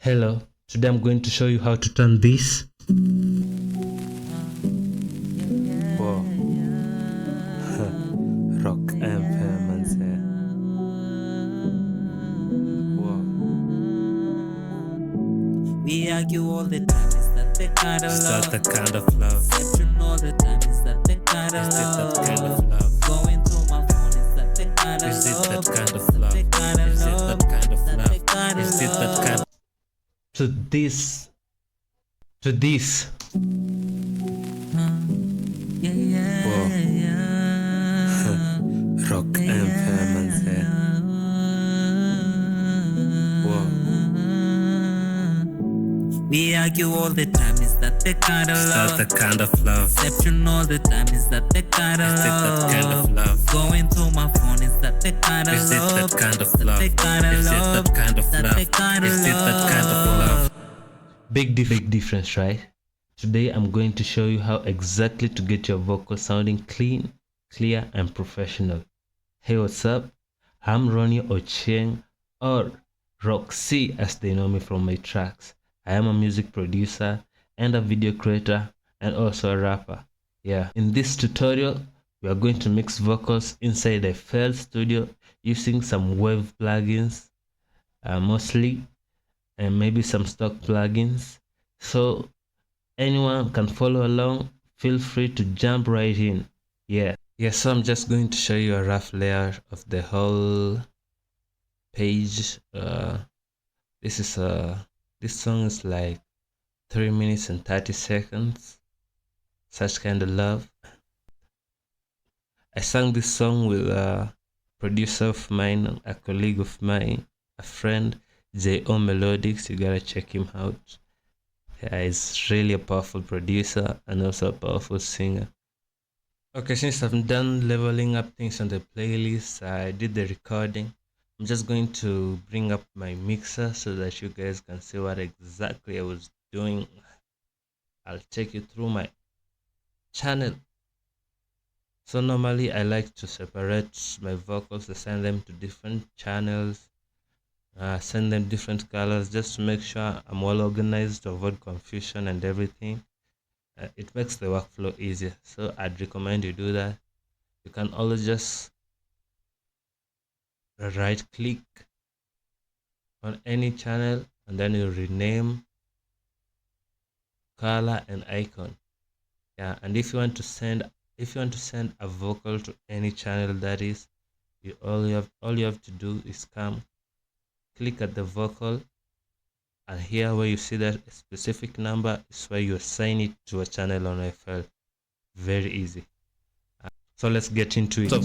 Hello, today I'm going to show you how to turn this. Whoa. Rock impairments here. Whoa. We argue all the time, is that the kind of Is love? that the kind of love? Searching all the time, is that the kind of Is it love? that kind of love? Going through my phone, is that the kind of Is it love? that kind of love? Is Is it that kind of love? Is Is it that kind of to this? To this. Whoa. Rock impairments here. Whoa. We argue all the time, is that the kind of Is love? that the kind of love? Searching all the time, is that the kind of Is it love? that kind of love? Going through my phone, is that the kind of Is it love? that kind of Is that love? the kind of Is it love? that kind of Is that love? the kind of Is it that kind of love? love? Big difference, right? Today I'm going to show you how exactly to get your vocal sounding clean, clear, and professional. Hey, what's up? I'm Ronnie Ocheng, or Roxy as they know me from my tracks. I am a music producer and a video creator and also a rapper. Yeah, in this tutorial, we are going to mix vocals inside a FL Studio using some Wave plugins, mostly, and maybe some stock plugins. So anyone can follow along. Feel free to jump right in. Yeah, so I'm just going to show you a rough layout of the whole page. This song is like 3 minutes and 30 seconds. Such kind of love. I sang this song with a producer of mine, a colleague of mine, a friend, J.O. Melodics. You gotta check him out. Yeah, he's really a powerful producer and also a powerful singer. Okay, since I'm done leveling up things on the playlist, I did the recording. I'm just going to bring up my mixer so that you guys can see what exactly I was doing. I'll take you through my channel. So normally I like to separate my vocals, assign them to different channels, send them different colors just to make sure I'm well organized to avoid confusion and everything. It makes the workflow easier, so I'd recommend you do that. You can always just right click on any channel and then you rename color and icon. Yeah, and if you want to send a vocal to any channel, that is, all you have to do is come click at the vocal, and here where you see that specific number is where you assign it to a channel on a file. Very easy. So let's get into it. So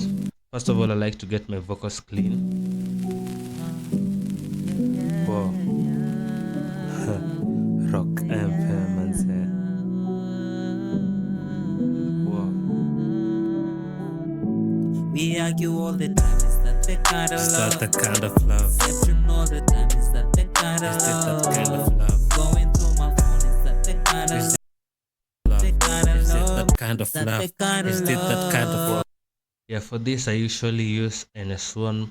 first of all, I like to get my vocals clean. Whoa. Rock impairments here. Whoa. We argue all the time, is that the kind of Is love? that the kind of love? Searching all the time, is that the kind of Is it love? that kind of love? Going through my phone, is that the kind of Is love? it love? Is it love? that kind of That love? the kind of Is it that kind of love? love? Yeah, for this I usually use NS1,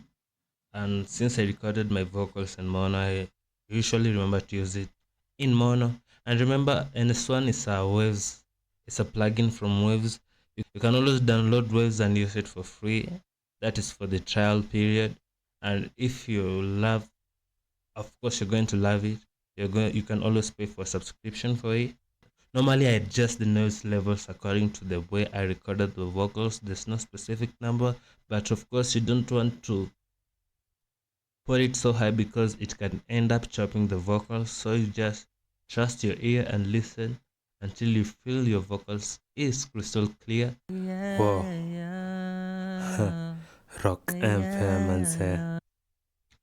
and since I recorded my vocals in mono, I usually remember to use it in mono. And remember, NS1 is a Waves, it's a plugin from Waves. You can always download Waves and use it for free. That is for the trial period. And if you love, of course you're going to love it. You can always pay for a subscription for it. Normally I adjust the noise levels according to the way I recorded the vocals. There's no specific number, but of course you don't want to put it so high because it can end up chopping the vocals. So you just trust your ear and listen until you feel your vocals is crystal clear. Whoa. Rock impairments here.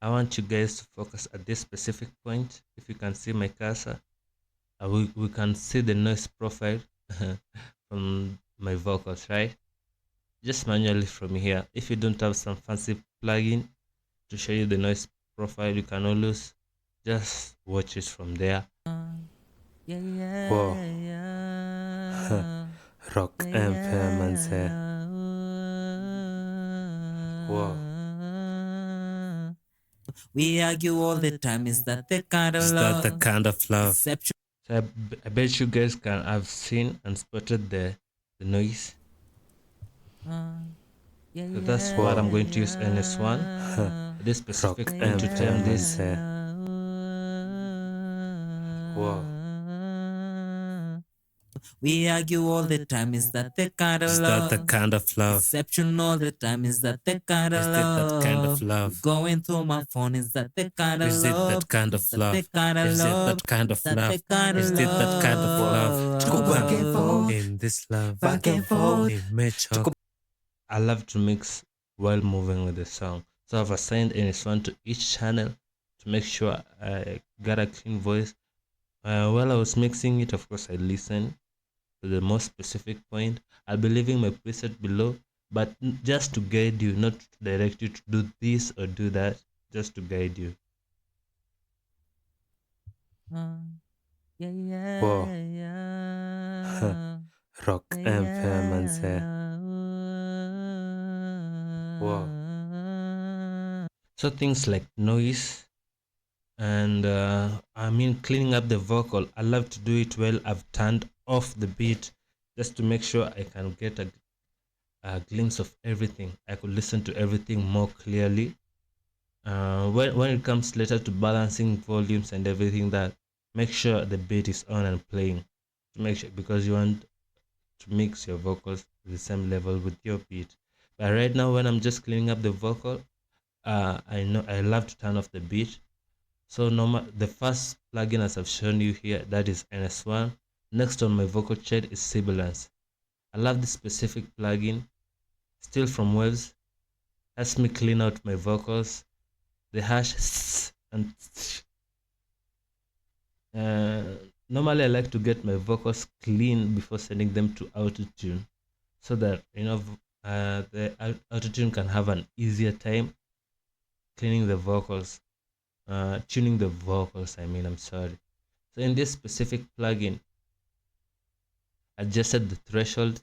I want you guys to focus at this specific point. If you can see my cursor, we can see the noise profile from my vocals, right? Just manually from here. If you don't have some fancy plugin to show you the noise profile, you can always just watch it from there. Whoa. Rock impairments here. Whoa. We argue all the time. Is that the kind of Is love? that the kind of love? Exception. So I bet you guys can have seen and spotted the noise. Yeah, So that's what I'm going to use yeah. NS1. This specific Rock point to turn this. Whoa. We argue all the time. Is that the kind of Is love? that the kind of love? Exception all the time. Is that the kind of Is it love? that kind of love? Going through my phone. Is that the kind of Is it love? that kind of Is that love? the kind of Is it love? that kind of Is that love? the kind of Is it that kind of love? Go back and forth. In this love, Back and forth. in Mecho. I love to mix while moving with the song. So I've assigned NS1 to each channel to make sure I got a clean voice. While I was mixing it, of course, I listened to the most specific point. I'll be leaving my preset below, but just to guide you, not to direct you to do this or do that, just to guide you. Yeah, yeah, Whoa. yeah. Rock influence. Whoa. So things like noise and I mean cleaning up the vocal, I love to do it while I've turned off the beat, just to make sure I can get a glimpse of everything. I could listen to everything more clearly. When it comes later to balancing volumes and everything, that make sure the beat is on and playing, to make sure, because you want to mix your vocals to the same level with your beat. But right now, when I'm just cleaning up the vocal, I know I love to turn off the beat. So the first plugin, as I've shown you here, that is NS1. Next on my vocal chart is Sibilance. I love this specific plugin, still from Waves. Helps me clean out my vocals. The hash and normally I like to get my vocals clean before sending them to autotune, so that the autotune can have an easier time cleaning the vocals, tuning the vocals. I'm sorry. So in this specific plugin, I adjusted the threshold.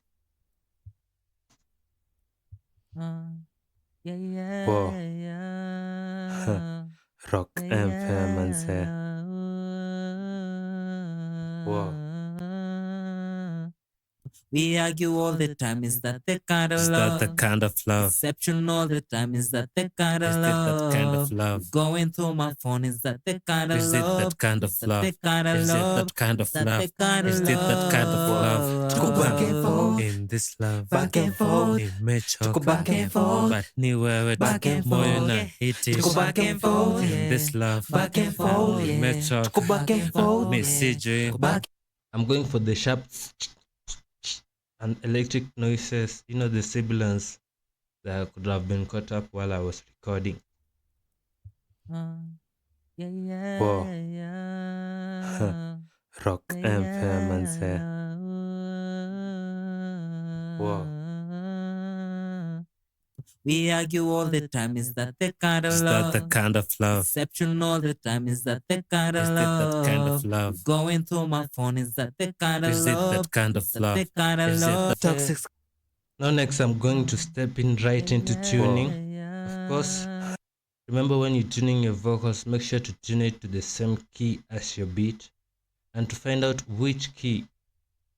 Yeah, yeah, Whoa. yeah. Rock influence. Whoa. We argue all the time. Is that the kind of Is love? that the kind of love? Exception all the time. Is that the kind of Is it love? that kind of love? Going through my phone. Is that the kind of Is it love? that kind of Is that love? the kind of Is it love? that kind of Is that love? the kind of Is it that kind of love? Go back and forth. In this love, Back and forth. in Mecho. Go back and forth. But ni wewe Back and moyo forth. na hiti. Go back and forth. In this love, Back and forth. in Mecho. Go back and forth. Message. Go back. I'm going for the sharp and electric noises, the sibilance that could have been caught up while I was recording. Yeah, yeah, Whoa. yeah. Rock influence. Whoa. We argue all the time. Is that the kind of Is love? that the kind of love? Exception all the time. Is that the kind of Is it love? that kind of love? Going through my phone. Is that the kind of Is it love? that kind of Is that love? the kind of Is it love? that toxic? Now next I'm going to step in right into tuning. Of course, remember when you're tuning your vocals, make sure to tune it to the same key as your beat. And to find out which key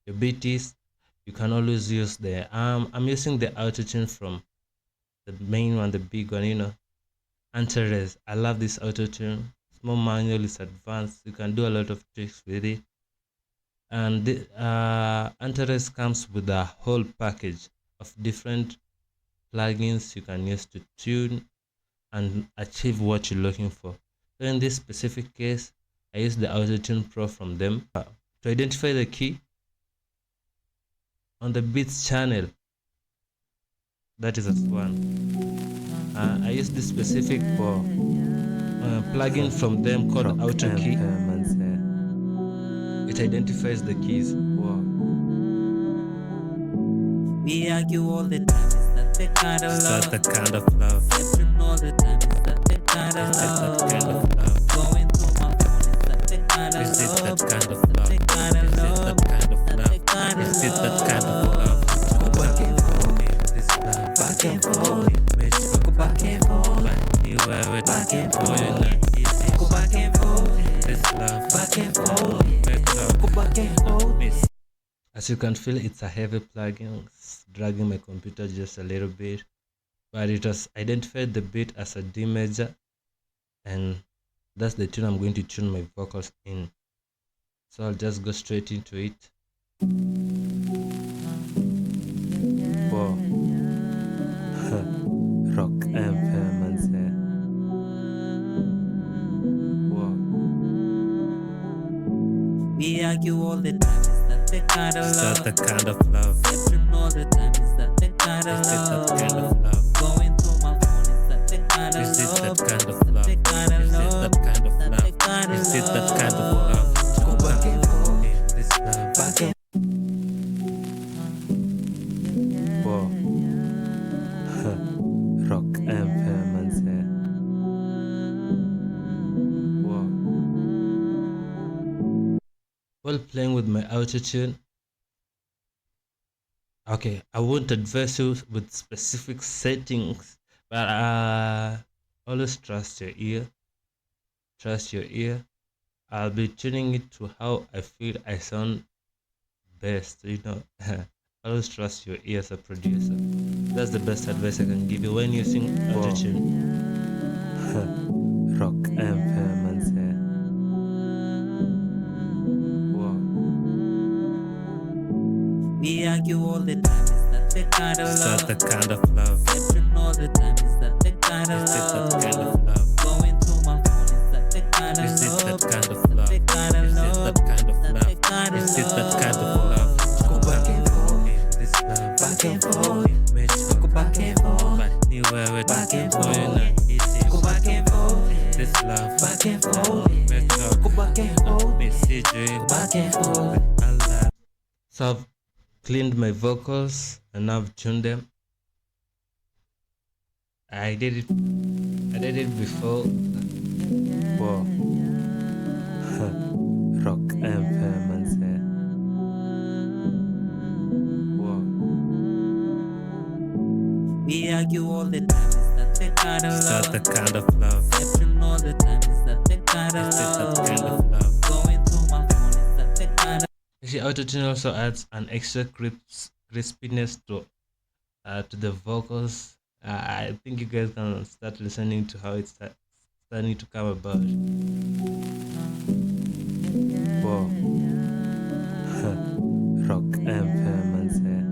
your beat is, you can always use I'm using the autotune from the main one, the big one, Antares. I love this autotune. It's more manual, it's advanced. You can do a lot of tricks with it. And Antares comes with a whole package of different plugins you can use to tune and achieve what you're looking for. So in this specific case, I use the Autotune Pro from them to identify the key on the beats channel. That is one. I use this specific plugin from them called Auto Key. It identifies the keys. We argue all the time. Is that the kind of Is love? that the kind of love? Exception all the time. Is that the kind of Is it love? that kind of love? Going through my phone. Is that the kind of Is it love? that kind of Is that love? the kind of Is it love? that kind of Is that love? the kind of Is it that love? kind of love? Go back and forth. In this love, Back and forth. in Mecho. Go back and forth. But you wear it Back and forth. moyo As you can feel, it's a heavy plugin, it's dragging my computer just a little bit, but it has identified the beat as a D major, and that's the tune I'm going to tune my vocals in. So I'll just go straight into it. Whoa. Rock impairments here. Whoa. We argue all the time, is that the kind of Is love? that the kind of love? Searching all the time, is that the kind of Is it love? that kind of love? Going through my phone, is that the kind of Is it love? that kind of Is love? that the kind of Is it love? that kind of Is that love? the kind of Is it that love? kind of love? Go back and forth, Is this love? back and Whoa. Rock impairments here. Whoa. While playing with my autotune, okay, I won't advise you with specific settings, but always trust your ear. Trust your ear. I'll be tuning it to how I feel I sound best, you know. Always trust your ear as a producer. That's the best advice I can give you when using autotune. Rock impairments here. Whoa. we argue all the time, is that the kind of Is love? that the kind of love? Searching all the time, is that the kind of Is it that love? kind of love? Going through my phone, is that the kind of Is it love? that kind of Is that love? the kind of Is it love? that kind of Is that love? the kind of Is it that love? kind of love? Go back and forth, Is this love? back and forth. Match Go back and forth, but anywhere with back and going forth. on it Go is back and forth, this love. back and forth. Match Go back and forth, message go back and forth. Allah. So I've cleaned my vocals and I've tuned them. I did it before. Whoa. Rock impairments here. Whoa. We argue all the time, is that the kind of Is that love? the kind of love? Searching all the time, is that the kind of Is it that love? kind of love? Going through my phone, is that the kind of Actually, autotune also adds an extra crispiness to the vocals. I think you guys can start listening to how it's starting to come about. Whoa. Rock impairments here.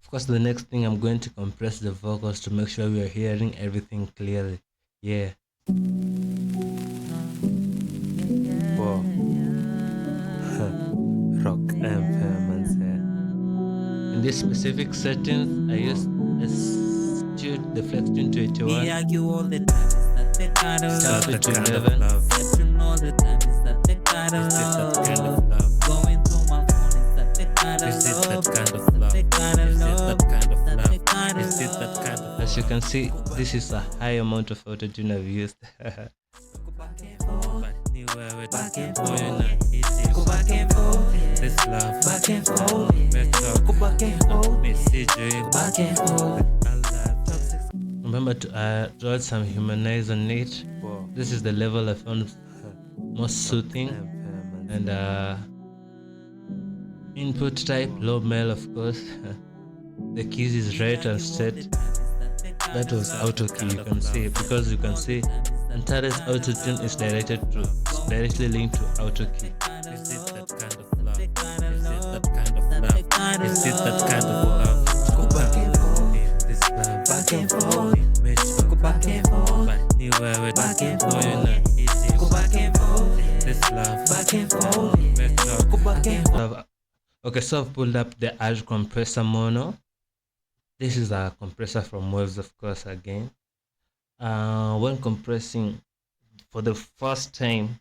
Of course, the next thing I'm going to compress the vocals to make sure we are hearing everything clearly. Yeah. Whoa. Rock impairments here. In this specific settings, I use the flex tune to we 81, argue all the time, is that the kind of Is love? that the to kind of 11. love? Searching all the time, is that the kind of Is it that love? kind of love? Going through my phone, is that the kind of Is it love? that kind of love? The kind of Is it love? that kind of Is that the love? kind of Is it that love? kind of As you can see, this is a high amount of autotune I've used. Go back and forth, But anywhere with back and going forth. on it Go is back and forth, this love. back and forth. Match Go back and forth, message go back and forth. Allah. Remember to add some humanize on it. This is the level I found most soothing. And input type low male, of course. The keys is right and straight. That was auto key, you can see, because you can see Antares auto tune is directly linked to auto key. Is it that kind of love? Is it that kind of love? Is it that kind of love? Go back and forth, This love. back and forth. Match Go back and forth, but anywhere with back and going forth. on it Go is back and forth, this love. back and forth. Match Go back and forth. Okay, so I've pulled up the Add Compressor mono. This is a compressor from Waves, of course, again. When compressing for the first time,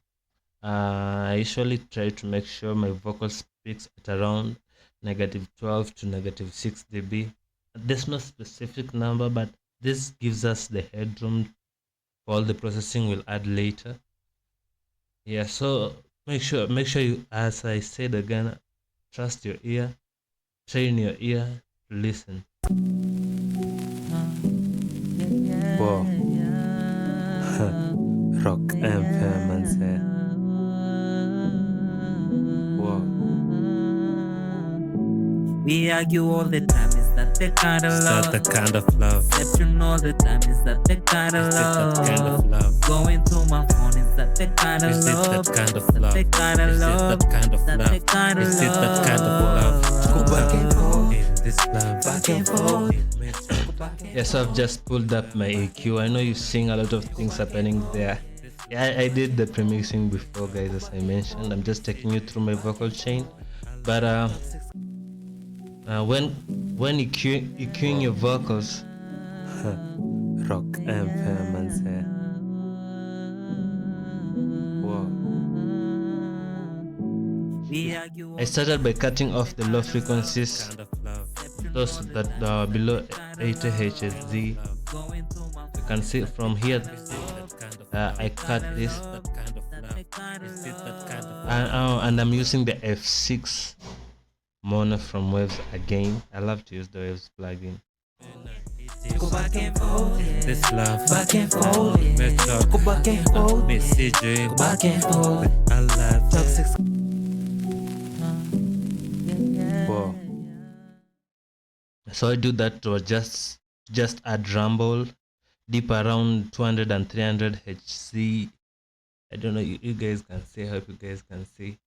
I usually try to make sure my vocals peaks at around -12 to -6 dB. There's no specific number, but this gives us the headroom for all the processing we'll add later. Yeah, so make sure you, as I said again, trust your ear, train your ear to listen. Whoa. Rock impairments here. We argue all the time, is that the kind of Is love? that the kind of love? Deception all the time, is that the kind of Is it love? that kind of love? Going through my phone, is that the kind of Is it love? that kind Is of that love? the kind of Is it love? that kind of Is that love? the kind of Is it that love? kind of love? Go back and forth, In this love, back and forth. Yeah, so I've just pulled up my EQ. I know you're seeing a lot of things happening there. Yeah, I did the premixing before, guys, as I mentioned. I'm just taking you through my vocal chain. But when EQing your vocals, rock and man's hair. Whoa. I started by cutting off the low frequencies, those that are below 80 Hz. You can see from here, I cut this, and I'm using the F6 mono from Waves again. I love to use the Waves plugin. Go back and forth, this love, back and forth. Go back and forth, message, go back and forth. I love Toxic. Whoa. So I do that to just add rumble deep around 200 and 300 Hz. I don't know, you guys can see. I hope you guys can see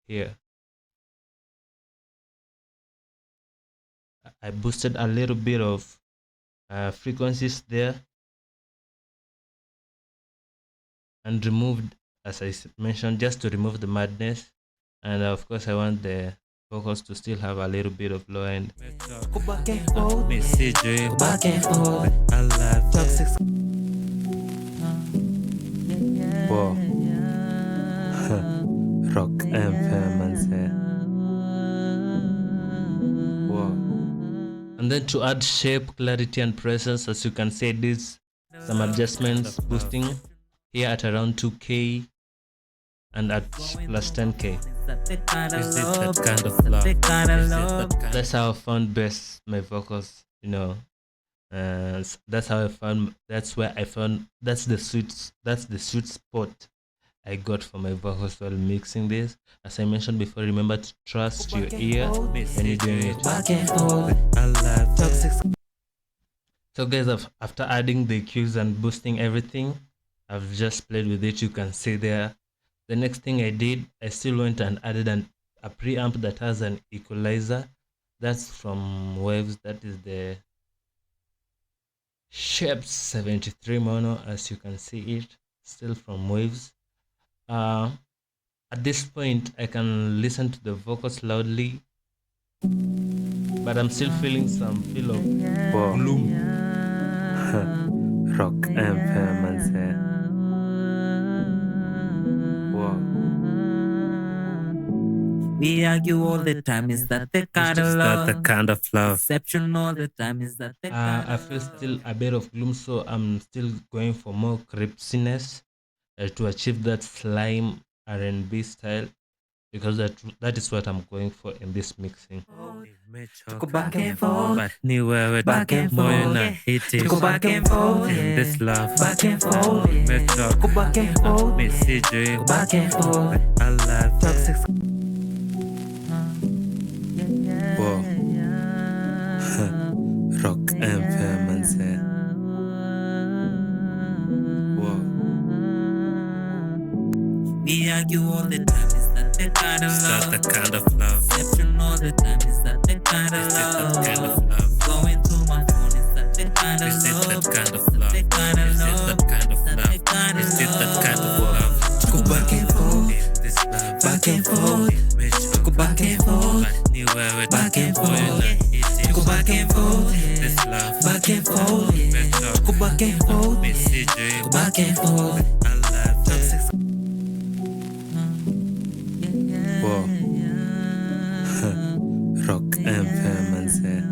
here. I boosted a little bit of frequencies there and removed, as I mentioned, just to remove the madness. And of course I want the vocals to still have a little bit of low end. Go back and forth, message, go back and forth. I love Toxic. Whoa. Rock and man's hair. Whoa. And then to add shape, clarity and presence, as you can see, this some adjustments, boosting here at around 2K and at plus 10K. Is it that kind of love? Is it that kind That's how I found best my vocals, you know. That's how I found. That's where I found. That's the sweet spot I got for my vocals while mixing this. As I mentioned before, remember to trust your ear when you're doing it. Back and forth, I love toxic. So guys, after adding the EQs and boosting everything, I've just played with it. You can see there. The next thing I did, I still went and added a preamp that has an equalizer. That's from Waves. That is the Scheps 73 mono, as you can see it, still from Waves. At this point, I can listen to the vocals loudly, but I'm still feeling some feel of gloom. Rock and man's hair. Whoa. We argue all the time, is that the kind of Is that the love? kind of love? Deception all the time, is that the kind I of feel still a bit of gloom, so I'm still going for more cryptiness to achieve that slime R&B style, because that is what I'm going for in this mixing. Go back and forth, But anywhere back and more forth. than it is. Go back and forth, This love, back and forth. Go back and forth, message, go back and forth. I love Toxic. Whoa. Rock and man's hair. Whoa. We argue all the time, is that the kind of Is that the love? kind of love? Deception all the time, is that the kind of Is it that kind love? of love? Going through my phone, is that the kind of Is it love? that kind of love? The kind of Is it love? that kind of love? Is it that kind of love? Go back and forth, This love, back and forth. Go back and forth, anywhere back and more forth. than it is. Go back and forth, This love, back and forth. Go back and forth, message, go back and forth. I love Toxic. Whoa. Rock and man's hair.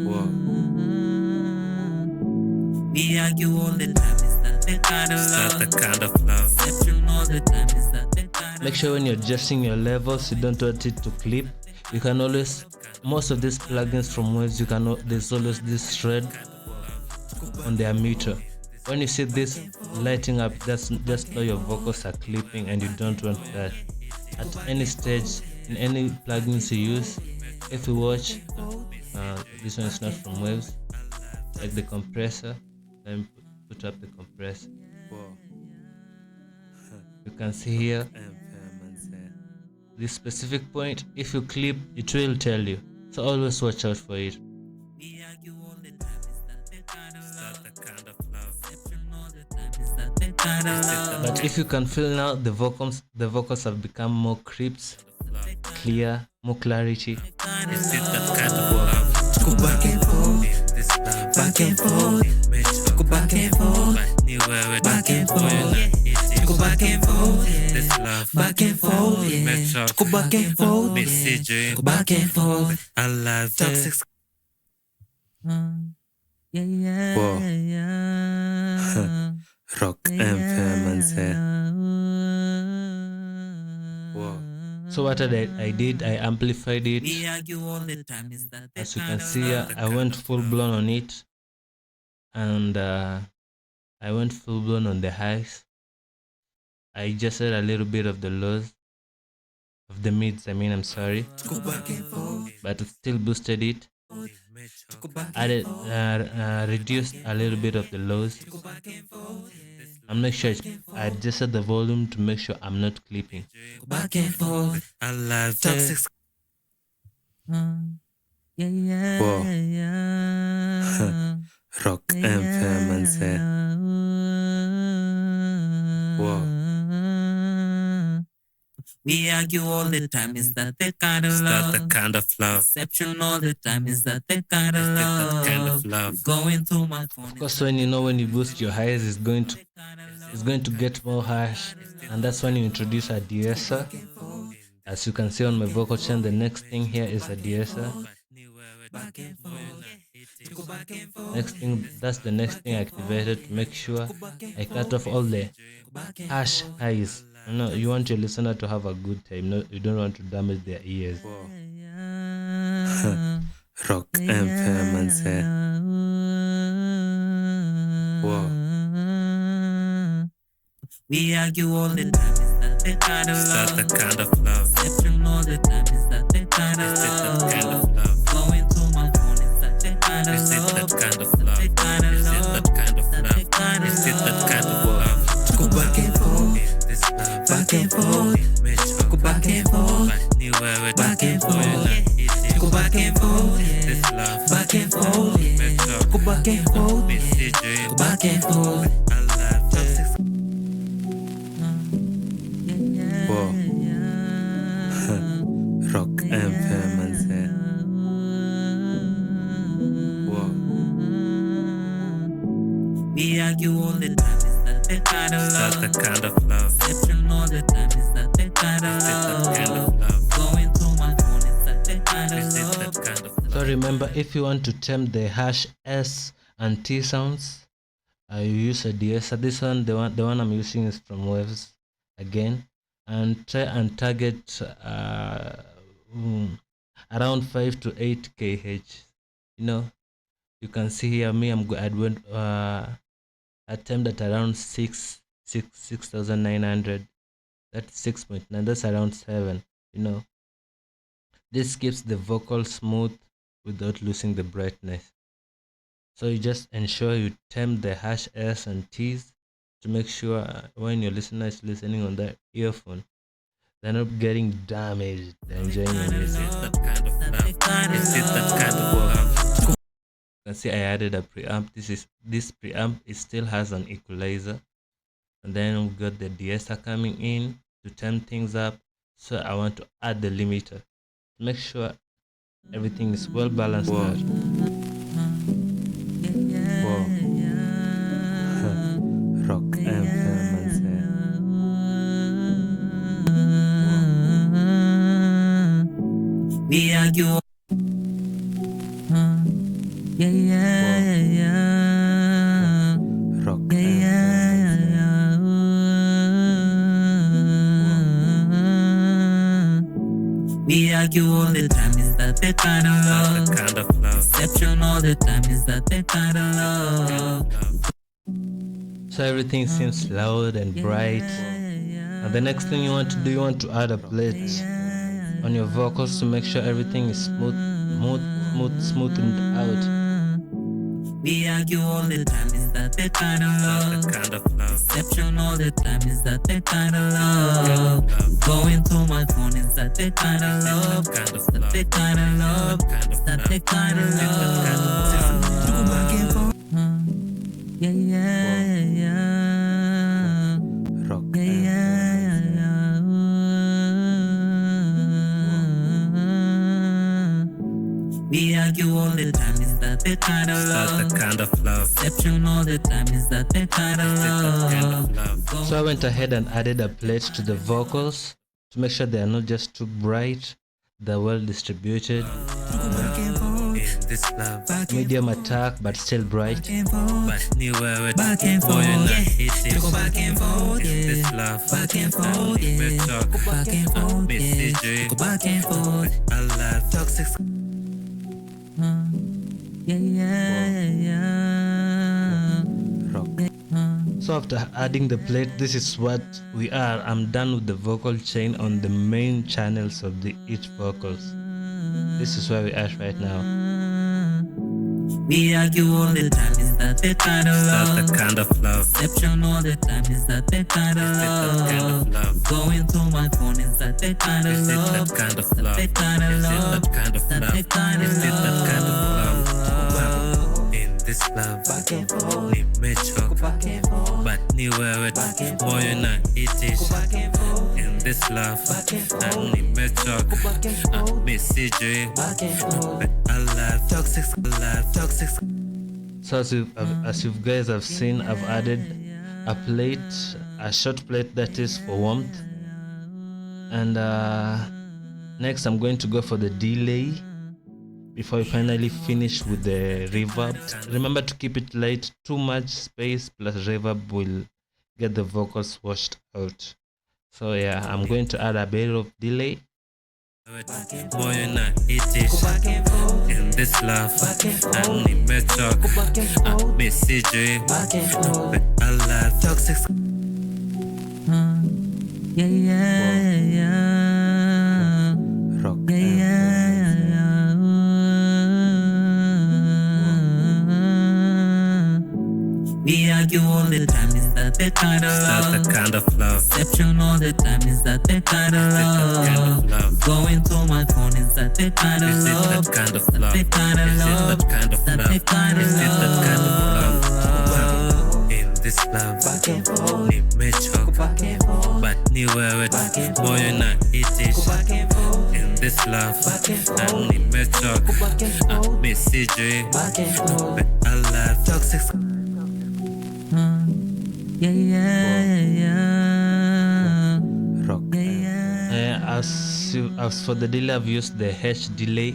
Whoa. We argue all the time, is that the kind of Is that love? the kind of love? Deception all the time, is that the kind Make of sure when you're adjusting your levels, you don't want it to clip. You can always, most of these plugins from Waves, there's always this thread on their meter. When you see this lighting up, just know your vocals are clipping, and you don't want that. At any stage, in any plugins you use, if you watch, this one is not from Waves, like the compressor. Let me put up the compressor. You can see here this specific point. If you clip, it will tell you, so always watch out for it. But if you can feel now, the vocals have become more crisp, clear, more clarity. Is it that kind of love? Go back and forth, This love, back and forth, go back and forth, back and forth, go back and forth, This love, back and forth, make sure go back and forth, message go back and forth. I love Toxic. Whoa. Rock infirmance. Whoa. So what I did, I amplified it. As you can see here, I went full blown on it, and I went full blown on the highs. I adjusted a little bit of the lows, of the mids, I'm sorry, but it still boosted it. I reduced a little bit of the lows, and make sure I adjusted the volume to make sure I'm not clipping. Back and forth, I love toxic. Whoa. Rock infirmance. Whoa. We argue all the time, is that the kind of Is love? that the kind of love? Deception all the time, is that the kind of Is that love? that kind of love? Going through my phone. Of course, when you boost your highs, it's going to get more harsh, and that's when you introduce a De-Esser. As you can see on my vocal chain, the next thing here is a De-Esser. That's the next thing I activated to make sure I cut off all the harsh highs. You want your listener to have a good time. No, you don't want to damage their ears. Rock infirmance. Whoa. We argue all the time, is that the kind of Is love? that the kind of love? Deception all the time, is that the kind of Is it that love? kind of love? Going through my phone, is that the kind of Is it love? that kind of love? The kind of Is it love? that kind of Is love? that the Is it that kind kind of of love? Go back and forth, This love, back and forth, go back and forth, back and forth, go back and forth, This love, back and forth, go back and forth, go back and forth. I love it. Whoa. Rock infirmance. Whoa. We argue all the time, is that the kind of Is love? that the kind of love? Deception all the time, is that the kind of Is it that kind love? of love? Going through my phone, is that the kind of Is it love? that kind of love? So remember, if you want to temp the harsh S and T sounds, you use a De-Esser. This one, the one I'm using is from Waves again, and try and target around 5 to 8 kh. You can see here I went attempt at around 6,900. That's 6.9. That's around 7. This keeps the vocal smooth without losing the brightness. So you just ensure you temp the harsh S and T's to make sure when your listener is listening on that earphone, they're not getting damaged. They're enjoying your music. Is it that kind of love? Is it that kind of love? You can see I added a preamp. This preamp, it still has an equalizer, and then we got the De-Esser coming in to turn things up. So I want to add the limiter to make sure everything is well balanced out. Whoa. Rock infirmance. We argue. Rock infirmance. We argue all the time, is that the kind of Is that love? the kind of love? Deception all the time, is that the kind of love? Love. So everything seems loud and bright. And the next thing you want to do, you want to add a plate on your vocals to make sure everything is smoothened out. We argue all the time, is that the kind of love? That kind of love. Deception all the time, is that the kind of love? Going through my phone, is that the kind of love? Kind of Is that love. the kind of love? Is that the kind of love? Yeah, yeah, yeah. Rock. Yeah, yeah, yeah. We argue all the time, is that the kind of That's love? the kind of love. Deception all the time, is that the kind of That kind love? of love. So I went ahead and added a plate to the vocals to make sure they are not just too bright, they're well distributed, In this love. medium attack but still bright. But anywhere with Back and boy forth, and yeah. it is. Go back and forth, In yeah. this love. Back and forth, yeah. We talk. Go back and forth, Miss yeah. CJ. Go back and forth. I love toxic. Yeah, yeah, yeah. Rock. So after adding the plate, this is what we are. I'm done with the vocal chain on the main channels of the each vocals. This is where we are right now. We argue all the time, is that the kind of That's love? the kind of love. Deception all the time, is that the kind of That kind love? of love. Going through my phone, is that the kind of Is it love? that kind of love? The kind of Is it love? that kind of Is that love? the kind of Is it that kind of love? love? In this love. Back and forth, Ni mecho. back and forth, But anywhere with Back and boy and it is. back and forth, In this love. back and I forth, need mecho. back and forth, Miss CJ. back and forth. I love toxic. I love toxic. So as you guys have seen, I've added a plate, a short plate that is for warmth. And next I'm going to go for the delay before we finally finish with the reverb. Remember to keep it light. Too much space plus reverb will get the vocals washed out. So yeah, I'm going to add a bit of delay. Boy and it is. Back and forth, In this love. back and I forth, need mecho. back and forth, Miss CJ. back and forth. I love toxic. Yeah, yeah, yeah. Rock. Yeah, yeah, yeah. We argue all the time, is that the kind of That's love? the kind of love. Deception all the time, is that the kind of That kind love? of love. Going through my phone, is that the kind of Is it love? that kind of love? The kind of Is it love? that kind of Is that love? the kind of Is it that kind of love? love? In this love. Back and forth, Ni mecho. back and forth, But anywhere with Back and boy and it is. back and forth, In this love. back and I forth, need mecho. back and forth, Miss CJ. back and forth. I love toxic. Yeah, yeah, yeah. Rock. Yeah, yeah. As for the delay, I've used the H delay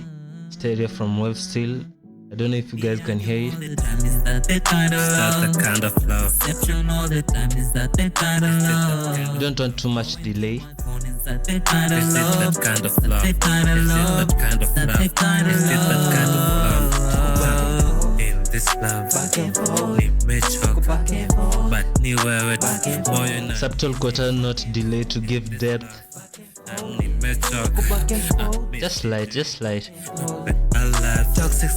stereo from Waves Valhalla. I don't know if you guys can hear it. All the time, is that the kind of That's love? the kind of love. Deception all the time, is that the kind of love? You don't want too much delay. Phone, is that the kind of Is it love? that kind of love? The kind of Is it love? that kind of Is that love? the kind of Is it that kind of love? love? In this love. Back and forth, Ni mecho. back and forth, But anywhere with Back and boy and Subtle quarter note delay to give depth. I need mecho. back and forth. Just light, just light. I love toxic.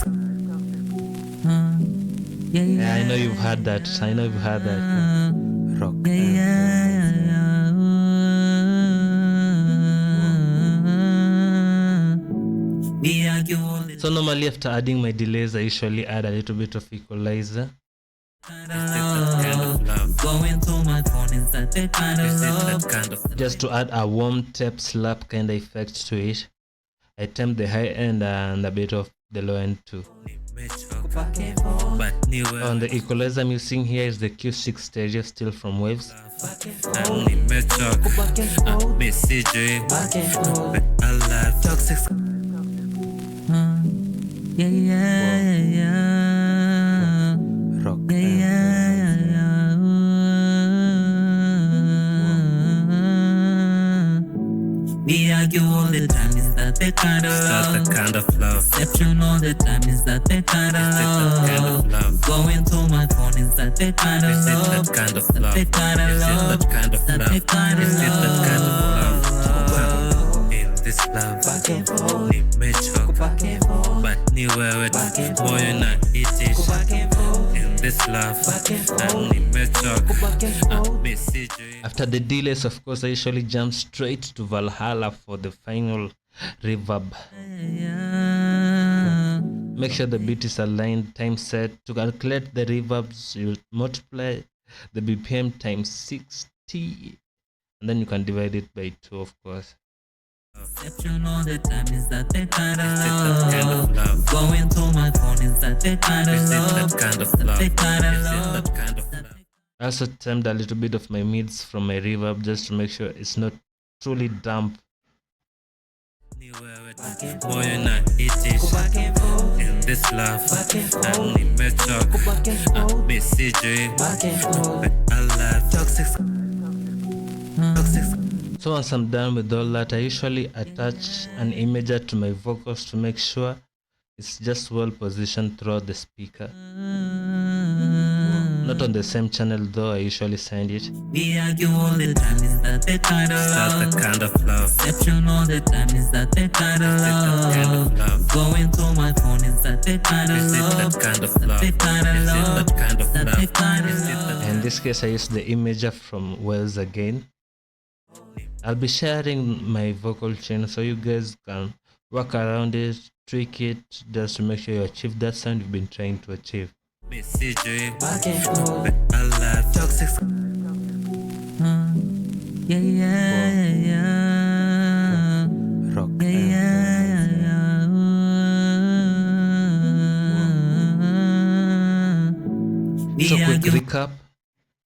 Yeah, Yeah, yeah, I know you've heard that. I know you've heard that. Rock. yeah, yeah. We argue all the So normally after adding my delays, I usually add a little bit of equalizer. kind Kind of of love. going through my phone, is that the kind of Is it love? that kind of Just to add a warm tap slap kind of effect to it. I temp the high end and a bit of the low end too. mecho? Back and forth, But anywhere. On the equalizer I'm using here is the Q6 stereo, still from Waves. back and I forth, need mecho. back and forth, Miss CJ. back and forth. I love toxic. Yeah, yeah, yeah. Rock. Yeah, yeah, yeah. We argue all the time, is that that the kind of love? Is that the kind of love? Exception all the time, is that the kind of Is it that kind of love? Going to my phone, is that the kind of Is it love? that kind of love? The kind of Is it love? that kind of Is that love? the kind of Is it that kind of love? In this love, Back and forth, nimechoka, back and forth, but ni wewe Back and forth. moyo na itisha. back and forth, In this love, Back and na forth. nimechoka, back and forth. mi sijui. After the delays, of course, I usually jump straight to Valhalla for the final reverb. Make sure the beat is aligned, time set. To calculate the reverbs, you multiply the BPM times 60, and then you can divide it by 2, of course. Exception all the time, is that the kind of Is it that kind love? of love? Going to my phone, is that the kind of Is it love? that kind of Is that love? the kind of Is it love? that kind of love? I also trimmed a little bit of my mids from my reverb just to make sure it's not truly damp. Ni wewe moyo na itisha. Back and forth, In this love, Back and na forth. nimechoka, back and forth, mi sijui. back and forth. I love toxic. So once I'm done with all that, I usually attach an imager to my vocals to make sure it's just well positioned throughout the speaker. Not on the same channel though, I usually send it. We argue all the time, is that the kind of Is that love? the kind of love? Exception all the time, is that the kind of Is it that kind love? of love? Going to my phone, is that the kind of Is it love? that kind of love? The kind of Is it love? that kind of Is that the love? kind of Is it love? that In this case, I use the imager from Waves again. I'll be sharing my vocal chain so you guys can work around it, tweak it, just to make sure you achieve that sound you've been trying to achieve. mi sijui. Back and forth. I love toxic. Yeah, yeah, yeah. Rock. Yeah, yeah, yeah. So We quick argue. recap,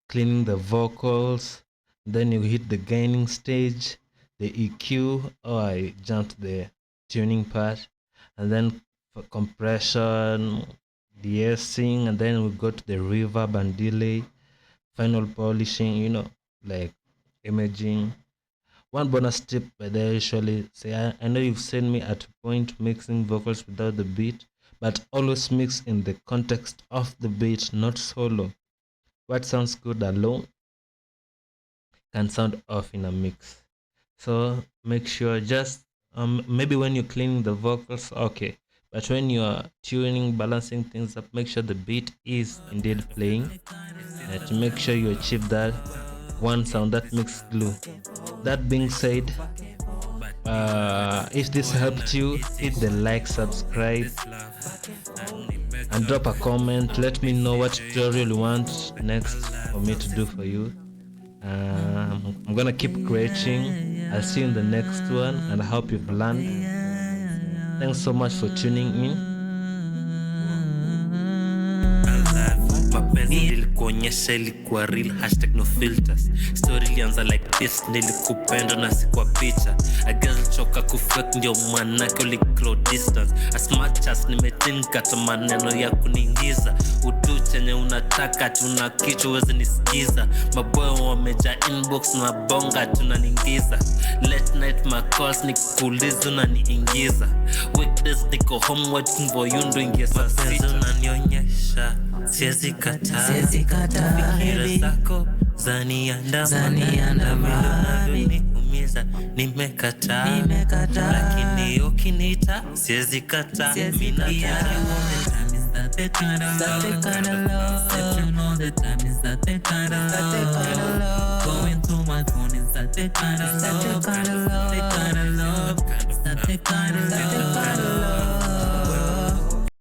cleaning the vocals, then you hit the gaining stage, the EQ, I jumped the tuning part, and then for compression, De-Essing, and then we go to the reverb and delay, final polishing, like imaging. One bonus tip by the usually say, I know you've seen me at a point mixing vocals without the beat, but always mix in the context of the beat, not solo. What sounds good alone can sound off in a mix. So make sure just maybe when you're cleaning the vocals, okay, but when you're tuning, balancing things up, make sure the beat is indeed playing, to make sure you achieve that one sound, that makes glue. That being said, if this helped you, hit the like, subscribe, and drop a comment. Let me know what tutorial you want next for me to do for you. I'm gonna keep creating. I'll see you in the next one, and I hope you've learned. Thanks so much for tuning in. Mapenzi nilikuonyesha ilikuwa real, hashtag no filters. Story ilianza like this, nilikupenda na si kwa picha. I guess choka kufake ndio manake uliclow distance. As much as nimetinka ta maneno ya kuniingiza, utu chenye unataka tuna kichwa uwezi nisikiza. Maboyo wameja inbox na bonga tunaningiza. Late night my calls nikuuliza unaniingiza. Weekdays niko home waiting for you ndo ingia saa sita. Mapenzi unanionyesha siwezi kataa, fikira zako zaniandama, niumiza, nimekataa, lakini ukiniita siwezi kataa. The kind of love, exception all the time, is that the kind of love? Going to my phone, is that the kind of love? The kind of love, is that the kind of love?